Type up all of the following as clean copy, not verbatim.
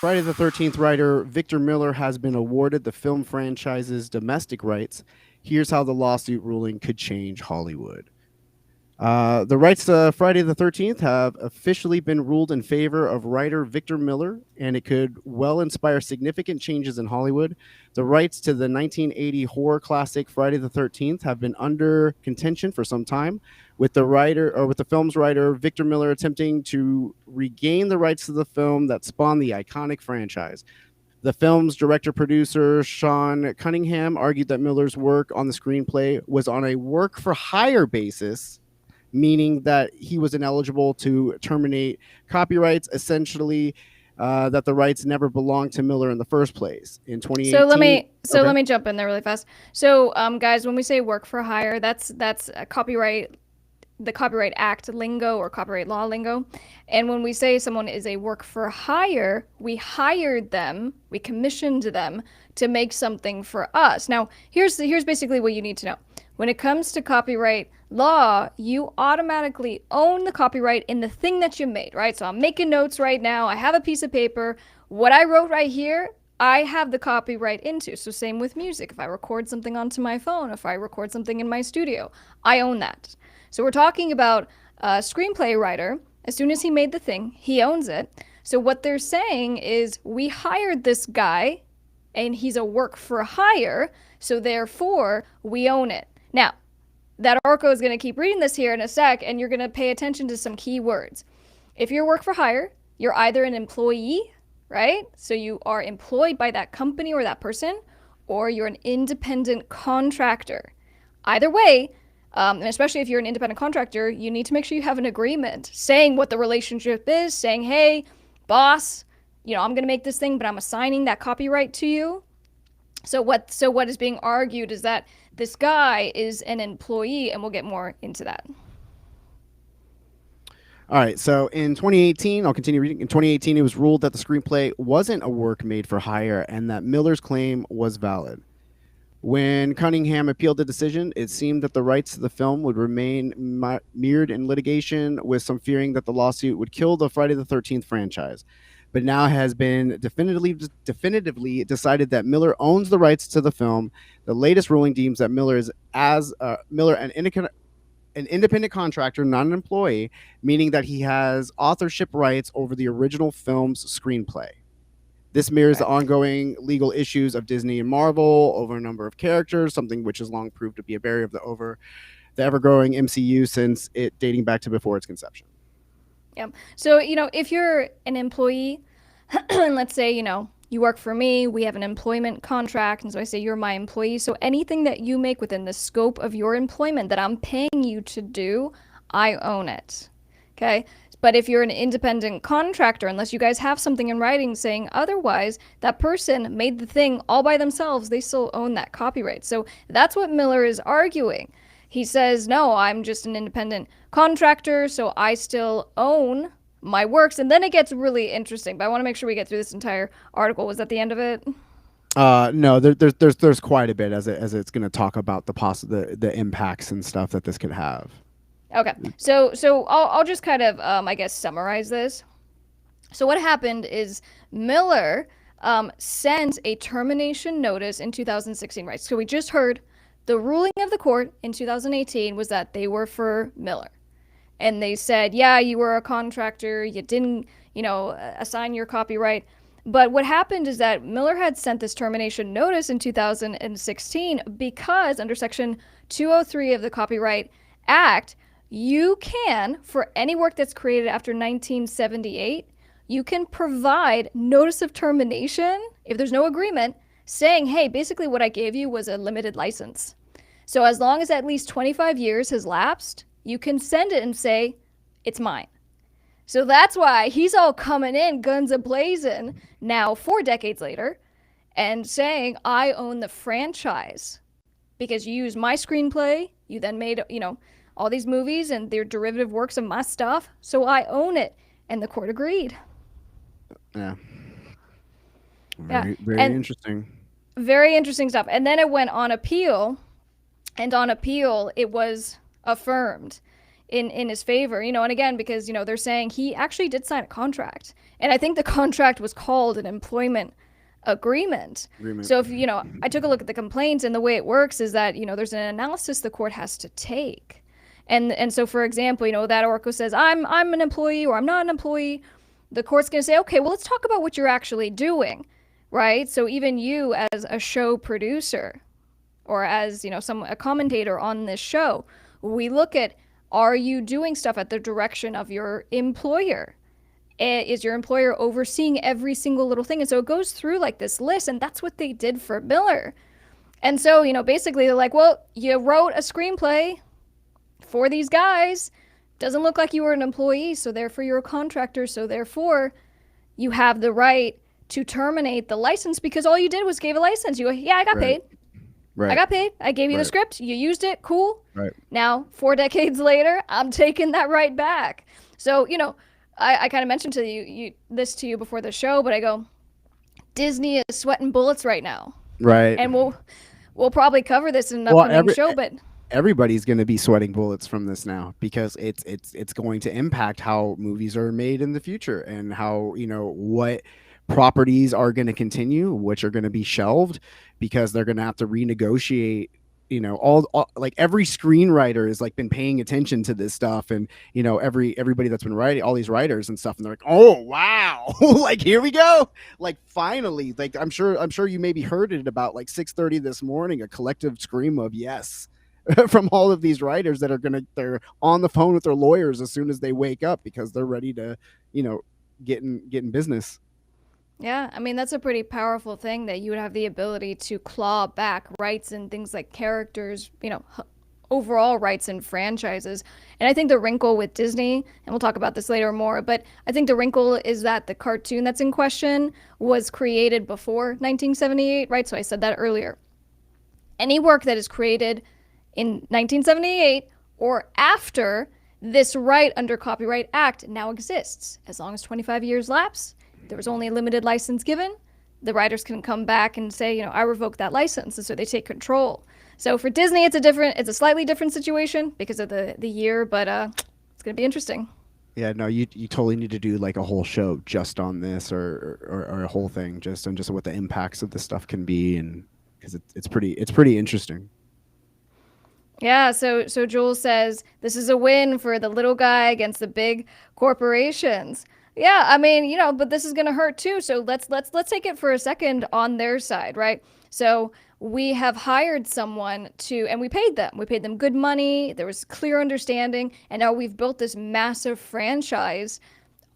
Friday the 13th writer Victor Miller has been awarded the film franchise's domestic rights. Here's how the lawsuit ruling could change Hollywood. The rights to Friday the 13th have officially been ruled in favor of writer Victor Miller, and it could well inspire significant changes in Hollywood. The rights to the 1980 horror classic Friday the 13th have been under contention for some time, with the film's writer Victor Miller attempting to regain the rights to the film that spawned the iconic franchise. The film's director-producer, Sean Cunningham, argued that Miller's work on the screenplay was on a work-for-hire basis, meaning that he was ineligible to terminate copyrights, essentially that the rights never belonged to Miller in the first place. In 2018, let me jump in there really fast. So, guys, when we say work for hire, that's a copyright, the Copyright Act lingo or copyright law lingo. And when we say someone is a work for hire, we hired them, we commissioned them to make something for us. Now, here's basically what you need to know. When it comes to copyright law, you automatically own the copyright in the thing that you made, right? So I'm making notes right now. I have a piece of paper. What I wrote right here, I have the copyright into. So same with music. If I record something onto my phone, if I record something in my studio, I own that. So we're talking about a screenplay writer. As soon as he made the thing, he owns it. So what they're saying is we hired this guy and he's a work for hire. So therefore we own it. Now, that Orko is going to keep reading this here in a sec, and you're going to pay attention to some key words. If you're work for hire, you're either an employee, right? So you are employed by that company or that person, or you're an independent contractor. Either way, and especially if you're an independent contractor, you need to make sure you have an agreement saying what the relationship is, saying, hey, boss, I'm going to make this thing, but I'm assigning that copyright to you. So what is being argued is that this guy is an employee, and we'll get more into that. All right, so in 2018, I'll continue reading. In 2018, it was ruled that the screenplay wasn't a work made for hire and that Miller's claim was valid. When Cunningham appealed the decision, it seemed that the rights to the film would remain mirrored in litigation, with some fearing that the lawsuit would kill the Friday the 13th franchise. But now has been definitively decided that Miller owns the rights to the film. The latest ruling deems that Miller is an independent contractor, not an employee, meaning that he has authorship rights over the original film's screenplay. This mirrors the ongoing legal issues of Disney and Marvel over a number of characters, something which has long proved to be a barrier of the ever-growing MCU since it dating back to before its conception. Yeah. So, if you're an employee, and let's say, you work for me, we have an employment contract, and so I say you're my employee. So anything that you make within the scope of your employment that I'm paying you to do, I own it. Okay? But if you're an independent contractor, unless you guys have something in writing saying otherwise, that person made the thing all by themselves, they still own that copyright. So that's what Miller is arguing. He says, no, I'm just an independent contractor, so I still own my works. And then it gets really interesting, but I want to make sure we get through this entire article. Was that the end of it? No, there's quite a bit as it's going to talk about the impacts and stuff that this could have. Okay, so I'll just kind of I guess summarize this. So what happened is Miller sent a termination notice in 2016, right? So we just heard the ruling of the court in 2018 was that they were for Miller. And they said, yeah, you were a contractor, you didn't, assign your copyright. But what happened is that Miller had sent this termination notice in 2016 because under Section 203 of the Copyright Act, you can, for any work that's created after 1978, you can provide notice of termination if there's no agreement saying, hey, basically what I gave you was a limited license. So as long as at least 25 years has lapsed, you can send it and say, it's mine. So that's why he's all coming in guns a-blazing now 4 decades later and saying, I own the franchise because you used my screenplay. You then made, all these movies and they're derivative works of my stuff. So I own it. And the court agreed. Yeah. Very interesting. Very interesting stuff. And then it went on appeal. And on appeal, it was affirmed. in his favor, and again, because they're saying he actually did sign a contract, and I think the contract was called an employment agreement. Agreement. So if I took a look at the complaints, and the way it works is that there's an analysis the court has to take. And so, for example, that Orko says, I'm an employee or I'm not an employee. The court's going to say, okay, well, let's talk about what you're actually doing, right? So even you as a show producer, or as a commentator on this show, we look at, are you doing stuff at the direction of your employer? Is your employer overseeing every single little thing? And so it goes through like this list, and that's what they did for Miller. And so basically they're like, well, you wrote a screenplay for these guys. Doesn't look like you were an employee, so therefore you're a contractor, so therefore you have the right to terminate the license, because all you did was gave a license. You go, yeah, I got paid. Right. I got paid. I gave you the script. You used it. Cool. Right. Now, 4 decades later, I'm taking that right back. So, I kind of mentioned to this to you before the show, but I go, Disney is sweating bullets right now. Right. And we'll probably cover this in an upcoming show, but everybody's going to be sweating bullets from this now, because it's going to impact how movies are made in the future, and how what properties are going to continue, which are going to be shelved, because they're going to have to renegotiate. All like every screenwriter has like been paying attention to this stuff, and everybody that's been writing, all these writers and stuff, and they're like, oh wow, like here we go, like finally, like I'm sure you maybe heard it about like 6:30 this morning, a collective scream of yes from all of these writers that they're on the phone with their lawyers as soon as they wake up, because they're ready to get in business. yeah, I mean, that's a pretty powerful thing, that you would have the ability to claw back rights and things like characters, overall rights and franchises. And I think the wrinkle with Disney, and we'll talk about this later more, but I think the wrinkle is that the cartoon that's in question was created before 1978, right? So I said that earlier. Any work that is created in 1978 or after, this right under Copyright Act now exists. As long as 25 years lapse, there was only a limited license given, the writers can come back and say, I revoke that license, and so they take control. So for Disney, it's a slightly different situation because of the year, but it's going to be interesting. Yeah, no, you totally need to do like a whole show just on this, or a whole thing just on just what the impacts of this stuff can be, and because it's pretty interesting. Yeah, so Jules says this is a win for the little guy against the big corporations. Yeah, I mean, but this is going to hurt too. So let's take it for a second on their side, right? So we have hired someone and we paid them. We paid them good money. There was clear understanding, and now we've built this massive franchise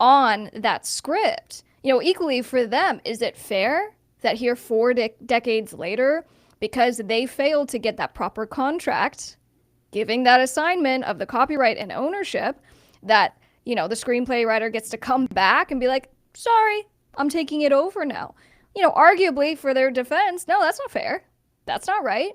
on that script. Equally for them, is it fair that here 4 decades later, because they failed to get that proper contract, giving that assignment of the copyright and ownership, that the screenplay writer gets to come back and be like, sorry, I'm taking it over now. Arguably for their defense, no, that's not fair. That's not right.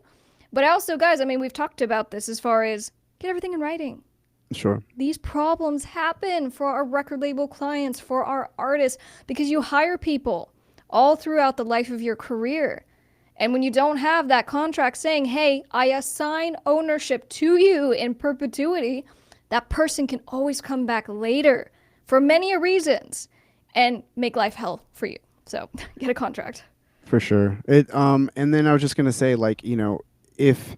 But also, guys, I mean, we've talked about this as far as get everything in writing. Sure. These problems happen for our record label clients, for our artists, because you hire people all throughout the life of your career. And when you don't have that contract saying, hey, I assign ownership to you in perpetuity, that person can always come back later for many reasons and make life hell for you. So get a contract. For sure. And then I was just gonna say, like, if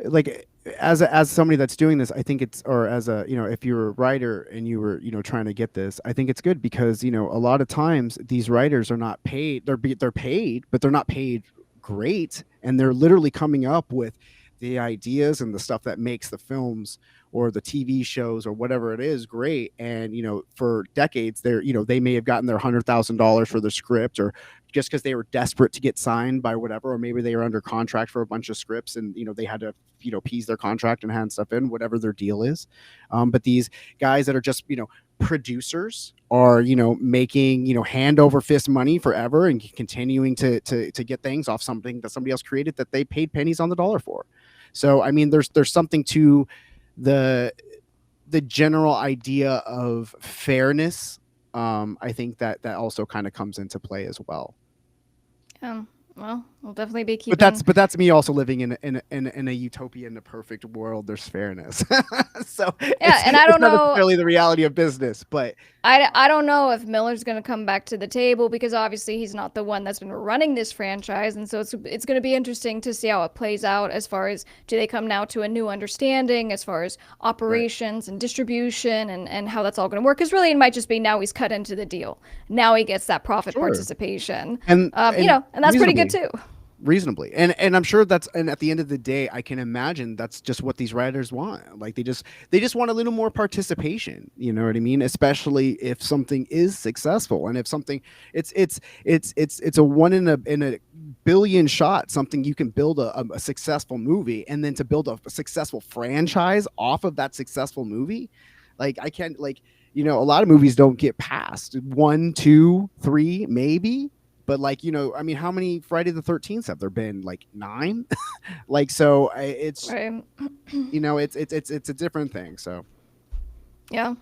like as somebody that's doing this, I think it's, or as a, if you're a writer and you were, trying to get this, I think it's good, because a lot of times these writers are not paid. They're paid, but they're not paid great, and they're literally coming up with the ideas and the stuff that makes the films or the TV shows or whatever it is great. And for decades they may have gotten their $100,000 for the script, or just because they were desperate to get signed by whatever, or maybe they were under contract for a bunch of scripts, and they had to piece their contract and hand stuff in, whatever their deal is. But these guys that are just producers are making hand over fist money forever, and continuing to get things off something that somebody else created that they paid pennies on the dollar for. So I mean, there's something to the general idea of fairness. I think that also kind of comes into play as well. Well, we'll definitely be But keeping. that's me also living in a utopia, in a perfect world. There's fairness, so Yeah, and I it's don't not know. necessarily the reality of business, but I don't know if Miller's going to come back to the table because obviously he's not the one that's been running this franchise, and so it's going to be interesting to see how it plays out as far as do they come now to a new understanding as far as right, operations and distribution and how that's all going to work. Because really, it might just be now he's cut into the deal. Now he gets that profit sure, participation. and And that's pretty good reasonably. too. Reasonably, and I'm sure that's, and at the end of the day I can imagine that's just what these writers want. Like they just want a little more participation, you know what I mean, especially if something is successful, and if something, it's a one in a billion shot, something you can build a successful movie, and then to build a successful franchise off of that successful movie. Like I can't, like, a lot of movies don't get past one, two, three, maybe. But, like, I mean, how many Friday the 13th have there been? Like 9? Like, so it's Right. it's a different thing. So Yeah.